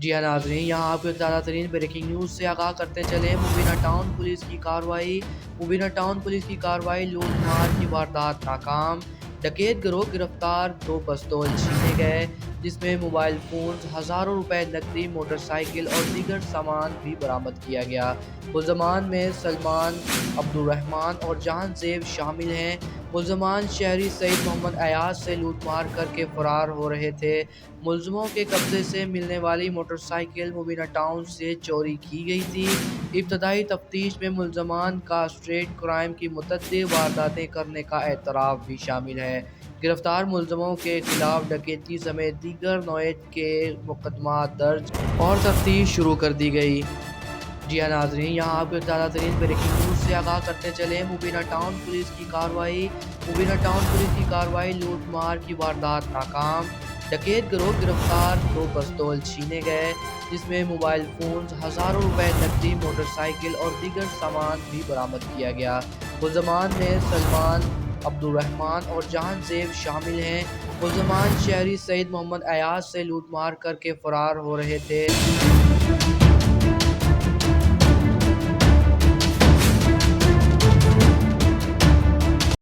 جی ہاں ناظرین، یہاں آپ کو ایک تازہ ترین بریکنگ نیوز سے آگاہ کرتے چلیں۔ مبینہ ٹاؤن پولیس کی کارروائی لوٹ مار کی واردات ناکام، ڈکیت گروہ گرفتار، 2 پستول چھینے گئے جس میں موبائل فونز، ہزاروں روپے نقدی، موٹر سائیکل اور دیگر سامان بھی برآمد کیا گیا۔ ملزمان میں سلمان، عبدالرحمان اور جہاں زیب شامل ہیں۔ ملزمان شہری سعید محمد ایاز سے لوٹ مار کر کے فرار ہو رہے تھے۔ ملزموں کے قبضے سے ملنے والی موٹر سائیکل مبینہ ٹاؤن سے چوری کی گئی تھی۔ ابتدائی تفتیش میں ملزمان کا اسٹریٹ کرائم کی متعدد وارداتیں کرنے کا اعتراف بھی شامل ہے۔ گرفتار ملزموں کے خلاف ڈکیتی سمیت دیگر نوعیت کے مقدمات درج اور تفتیش شروع کر دی گئی۔ جی ہاں ناظرین، یہاں آپ کو ایک تازہ ترین بریکنگ نیوز سے آگاہ کرتے چلیں۔ مبینہ ٹاؤن پولیس کی کارروائی لوٹ مار کی واردات ناکام، ڈکیت گروہ گرفتار، 2 پستول چھینے گئے جس میں موبائل فونز، ہزاروں روپے نقدی، موٹر سائیکل اور دیگر سامان بھی برآمد کیا گیا۔ ملزمان میں سلمان، عبدالرحمان اور جہاں زیب شامل ہیں۔ ملزمان شہری سعید محمد ایاز سے لوٹ مار کر کے فرار ہو رہے تھے۔